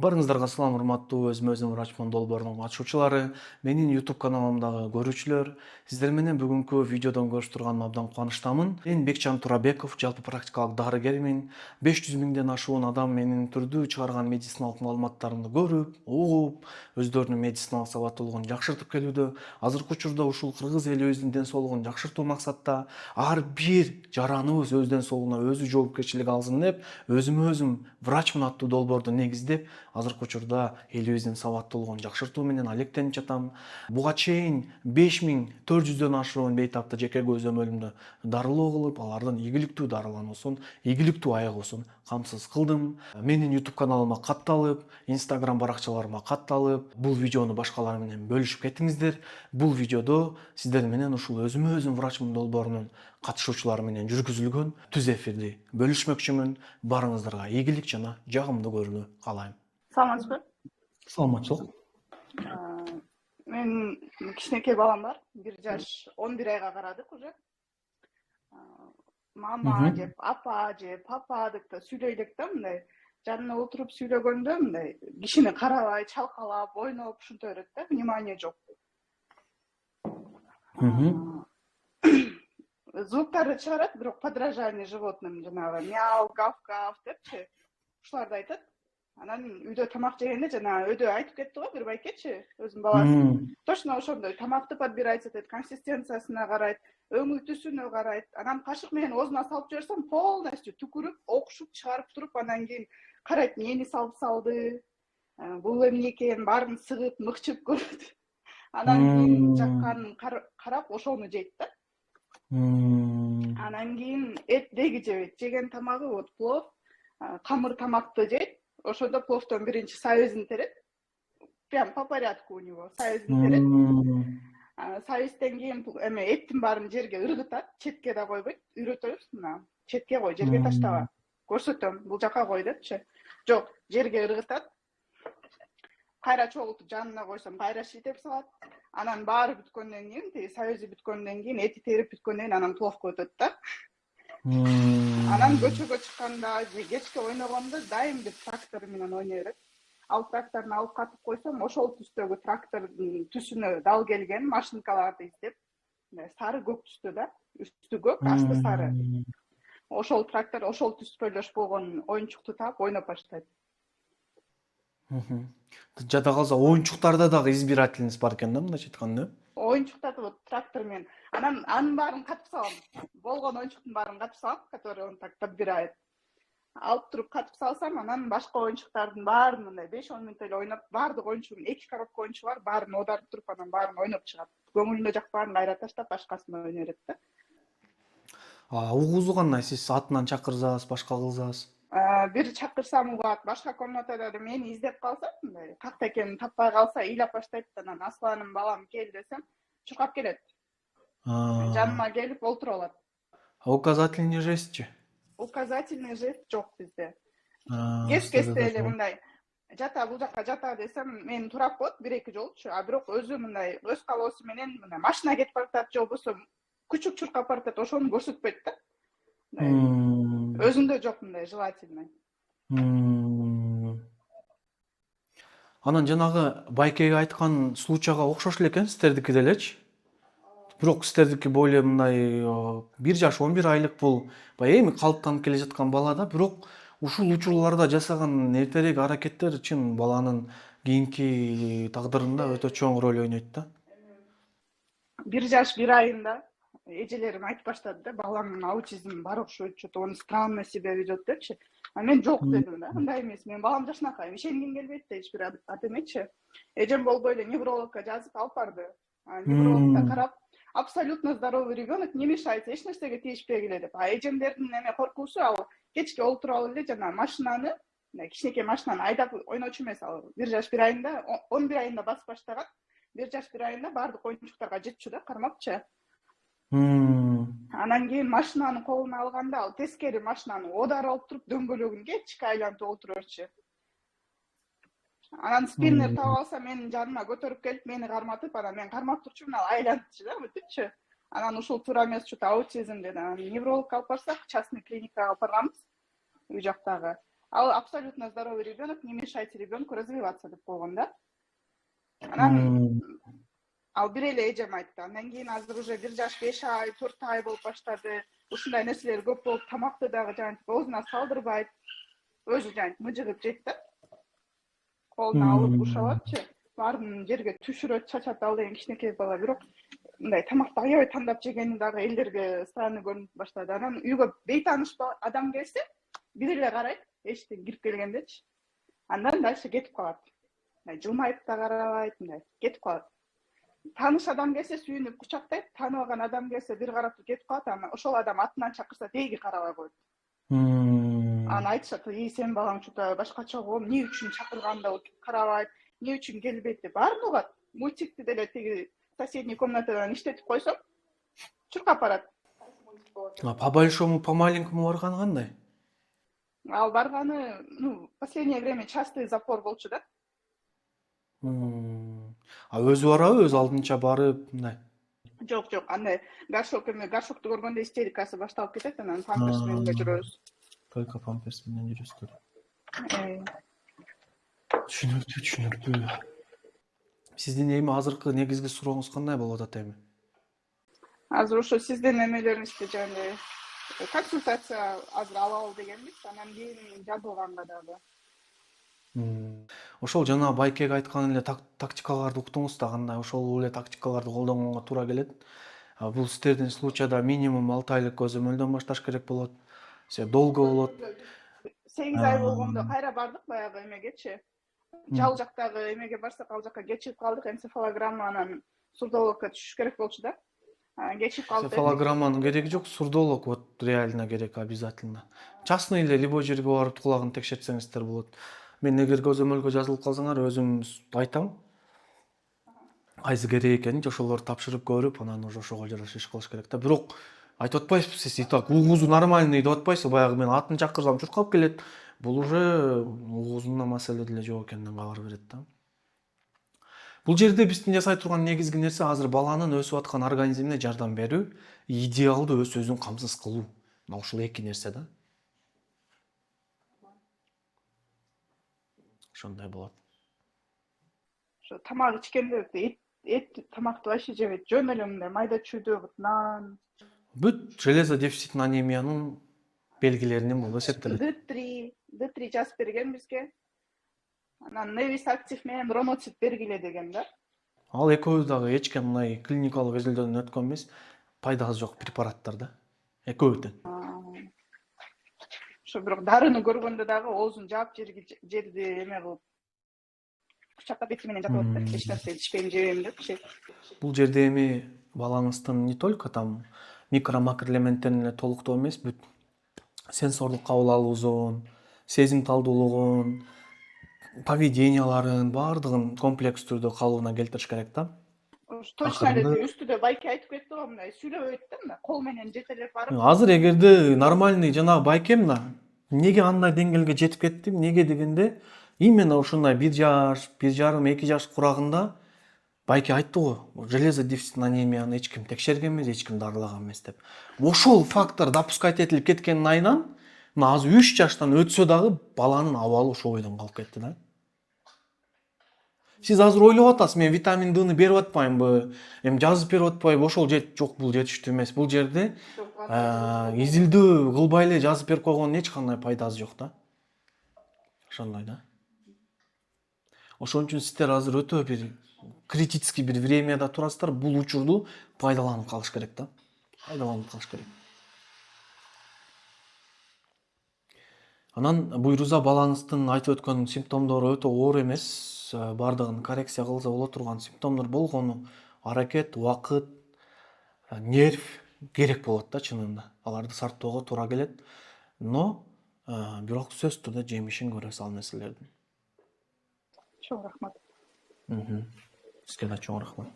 Барыңыздарга салам, урматтуу өзүм өзүм врачмын долбоорунун катышуучулары, менин YouTube каналымдагы көрүүчүлөр. Сиздер менен бүгүнкү видеодон көрүшүп турганыма абдан кубанычтамын. Мен Бекчан Турабеков, жалпы практикалык дарыгермин. 500 миңден ашуун адам менин түрдүү чыгарган медициналык маалыматтарымды көрүп, угуп, өздөрүнүн медициналык сабаттуулугун жакшыртып келүүдө. Азыркы учурда ушул кыргыз элибиздин ден соолугун жакшыртуу максатта ар бир жараныбыз өз ден соолугуна өзү жоопкерчилик алсын деп, өзүмө өзүм врачмын аттуу долбоорду негиздеп, азыркы учурда элибиздин сабаттуулугун жакшыртуу менен алектенип жатам. Буга чейин 5400дөн ашуун бейтапты жеке көзөмөлүмдү дарылоо кылып, алардын ийгиликтүү дарылануусун, ийгиликтүү айыгуусун камсыз кылдым. Менин YouTube каналыма катталып, Instagram баракчаларыма катталып, бул видеону башкалар менен бөлүшүп кетиңиздер. Бул видеодо сиздер менен ушул өзүмө өзүм врачмын долбоорунун катышуучулары менен жүргүзүлгөн түз эфирди бөлүшмөкчүмүн. Барыңыздарга ийгилик жана жагымдуу көрүүнү каалайм. Саламатсызбы? Саламатчылык. Мен кичинекей балам бар. 1 жаш 11 айга карадык уже. Мама деп, апа же папа деп да сүйлөйдүк да, мындай жанына отуруп сүйлөгөндө мындай кишини карабай, чалкалап, ойноп ушинте берет да, внимание жок. Звуктарды чыгарат, бирок подражание животным, жанагы мяу, гав-гав депчи, ушуларды айтат. Анан үйдө тамак жегенде жана өйдө айтып кетти го бир байкечи, өзүнүн баласы. Точно ошондой тамакты подбирать этет, консистенциясына карайт, өңү түсүнө карайт. Анан кашык менен оозуна салып жиберсем, полностью түкүрүп, окшуп, чыгарып туруп, анан кийин карайт, эмнени салды, бул эмне экен, баарын сыгып, мыкчып көрөт. Анан кийин жакканын карап, ошону жейт да. Анан кийин эт деги жебейт. Жеген тамагы вот плов, камыр тамакты жейт. Ошондо пловдон биринчи союзун терет. Прям по порядку у него союзун терет. Союзден кийин эттин баарын жерге ыргытат, четке да койбойт. Үйрөтөбүз мына. Четке кой, жерге таштаба. Көрсөтөм, бул жака кой депчи. Жок, жерге ыргытат. Кайра чогултуп жанына койсом, кайра шийтеп салат. Анан баары бүткөндөн кийин, тиги союзу бүткөндөн кийин, эти терип бүткөндөн кийин анан пловко өтөт да. Анан көчөгө чыкканда же кечке ойногондо дайым бир трактор менен ойной берет. Ал тракторун алып катып койсом, ошол түстөгү трактордун түсүнө дал келген машинкаларды издеп, сары көк түстө да, үстү көк, асты сары. Ошол трактор, ошол түспөлөш болгон оюнчукту таап ойноп баштайт. Жада калса оюнчуктарда дагы избирательность бар экен да, мындайча айтканда. Оюнчуктарды вот трактор менен, анан анын баарын катып салам. Болгон оюнчуктун баарын катып салам, который он так подбирает. Алып туруп катып салсам, анан башка оюнчуктардын баарын мындай 5-10 мүнөт эле ойноп, баардык оюнчугун 2 коробка оюнчугу бар, баарын оодарып туруп, анан баарын ойноп чыгат. Көңүлүнө жакпаганын кайра таштап, башкасын ойной берет да. Угузу кандай? Сиз атынан чакырсаңыз, башка кылсаңыз? Бир чакырсам угат, башка комнатада мени издеп калса, мындай какта экенин таппай калса, ыйлап баштайт. Анан асланым, балам кел десем, чуркап келет. Жаныма келип олтуруп алат. Указательный жестчи? Указательный жест жок бизде. Кес-кесте эле мындай жата, бул жака жата десем, мени турап коет 1-2 жолчу, а бирок өзү мындай өз калоосу менен мына машина кетип баратат, же болбосо күчүк чуркап баратат, ошону көрсөтпөйт да. Өзүндө жок мындай желательный. Анан жанагы байкеге айткан случайга окшош эле экен сиздердики делечи. Бирок сиздердики более мындай 1 жаш 11 айлык бул баягы эми калыптанып келе жаткан бала да, бирок ушул учурларда жасаган эртерээк аракеттер чын баланын кийинки тагдырында өтө чоң роль ойнойт да. 1 жаш 1 айында эжелерим айтып баштады да, баламдын аутизми бар окшойт, что-то он странно себя ведет депчи. А мен жок дедим да, андай эмес, мен балам жашынакай, ишенгим келбейт да эч бир адемечи. Эжем болбой эле неврологко жазып алып барды. Невролог да карап, абсолютно здоровый ребенок, не мешается, эч нерсеге тийишпей келе деп. А эжемдердин эме коркуусу ал кечке олтуруп эле жана машинаны, кичинекей машинаны айдап ойночу эмес, ал 1 жаш 1 айында, 11 айында басып баштаган. 1 жаш 1 айында баардык оюнчуктарга жетчү да, кармапчы. Анан кийин машинаны колуна алганда, ал тескери машинаны оодарып алып туруп, дөңгөлөгүн кечке айлантып олтуруп берчү. Анан спиннер таап алса, менин жаныма көтөрүп келип, мени карматып, анан мен кармап турчумун, ал айлантчу да, бүтүнчү. Анан ушул туура эмес, что-то аутизм деди. Анан неврологко алып барсак, частный клиникага алып барганбыз, үй жактагы. Ал абсолютно здоровый ребенок, не мешайте ребенку развиваться деп койгон да. Анан ал бир эле эжем айтты. Андан кийин азыр уже 1 жаш 5 ай, 4 ай болуп баштады. Ушундай нерселер көп болуп, тамакты дагы жанагынтип оозуна салдырбайт. Өзү жанагынтип мыжыгып жейт да. Колуна алып ушалатчы. Баарын жерге түшүрөт, чачат ал деген кичинекей бала. Бирок мындай тамакты аябай тандап жегени дагы элдерге странный көрүнүп баштады. Анан үйгө бейтааныш адам келсе, бир эле карайт, эшиктен кирип келгендечи. Андан дальше кетип калат. Жылмайып да карабайт, мындай кетип калат. Тааныш адам келсе сүйүнүп кучактайт, тааныбаган адам келсе бир карап кетип калат, анан ошол адам атынан чакырса теги карабай коет. Анан айтышат, сенин балаң что-то башкача го, эмне үчүн чакырганда карабайт, эмне үчүн келбейт деп баарын угат. Мультикти деле тиги соседний комнатадан иштетип койсом, чуркап барат. А по большому, по маленькому барганы кандай? Ал барганы, последнее время частый запор болчу да. А өзү барабы, өз алдынча барып, мындай? Жок, андай горшокту көргөндө истерикасы башталып кетет, анан памперс менен жүрөбүз. Только памперс менен жүрөсүздөр. Түшүнүктүү. Сиздин эми азыркы негизги сурооңуз кандай болуп атат эми? Азыр ошо сиздин эмелериңизди жана консультация азыр алалы дегенбиз, анан кийин жабылганга дагы. Ошол жана Байкеге айткан эле тактикаларды уктуңуз да, кандай ошол эле тактикаларды колдонгонго туура келет. Бул сиздердин случайда минимум 6 айлык көзөмөлдөн башташ керек болот. Долго болот. 8 ай болгондо кайра бардык баягы эмегечи. Жал жактагы эмеге барсак, ал жакка кечигип калдык, энцефалограмма анан сурдологко түшүш керек болчу да. Кечигип калдык. Энцефалограмманын кереги жок, сурдолог вот реально керек обязательно. Частный эле любой жерге барып кулагын текшертсеңиздер болот. Мен эгер көзөмөлгө жазылып калсаңар, өзүм айтам. Кайсы керек экенин ошолорду тапшырып көрүп, анан уже ошого жараша иш кылыш керек да. Бирок айтып атпайсызбы сиз, и так угузу нормальный деп атпайсызбы? Баягы мен атын чакырсам чуркап келет. Бул уже угузунда маселе деле жок экенинен кабар берет да. Бул жерде биздин жасай турган негизги нерсе азыр баланын өсүп аткан организмине жардам берүү, идеалдуу өз өзүн камсыз кылуу. Мына ушул эки нерсе да. Ошондой болот. Ошо тамак ичкенде эт тамакты вообще жебейт. Жөн эле мындай майда чүйдө, нан. Бүт железо дефицитин анемиянын белгилеринен болуп эсептелет. D3 жазып берген бизге. Анан Nevis Active менен Ромоцит бергиле деген да. Ал экөөбүз дагы эч ким мындай клиникалык изилдөөнөн өткөн эмес, пайдасы жок препараттар да. Экөөбүздөн. Ошо бирок дарыны көргөндө дагы оозун жаап жерди эме кылып кучактап бети менен жатып атат да. Эч нерсе ичпейм, жебейм депчи. Бул жерде эми балаңыздын не только там микро-макро элементтерин эле толуктоо эмес, бүт сенсордук кабыл алуусун, сезимталдуулугун, поведенияларын баардыгын комплекс түрдө калыбына келтириш керек да. Точно эле үстүдө Байке айтып кетти го, мындай сүйлөбөйт да, мына кол менен жетелеп барып. Азыр эгерде нормальный жанагы Байке мына эмнеге андай деңгээлге жетип кетти? Эмнеге дегенде, именно ушундай 1 жаш, 1,5, 2 жаш курагында Байке айтты го, железо дефицитин анемияны эч ким текшерген эмес, эч ким дарылаган эмес деп. Ошол фактор допускать этилип кеткенин айынан, мына азыр 3 жаштан өтсө дагы баланын абалы ошол бойдон калып кетти да. Сиз азыр ойлоп атасыз, мен витамин Д'ны берип атпаймынбы, жазып берип атпайбы, ошол жок, бул жетиштүү эмес. Бул жерде изилдөө кылбай эле жазып берип койгондун эч кандай пайдасы жок да. Ошондой да. Ошон үчүн сиздер азыр өтө бир критический бир времяда турасыздар, бул учурду пайдаланып калыш керек да. Пайдаланып калыш керек. Анан буйруза балаңыздын айтып өткөн симптомдору өтө оор эмес, баардыгын коррекция кылса боло турган симптомдор болгону аракет, убакыт, нерв керек болот да чынында. Аларды сарптоого туура келет, но бирок сөзсүз түрдө жемишин көрөсүз ал нерселердин. Чоң рахмат. Сизге да чоң рахмат.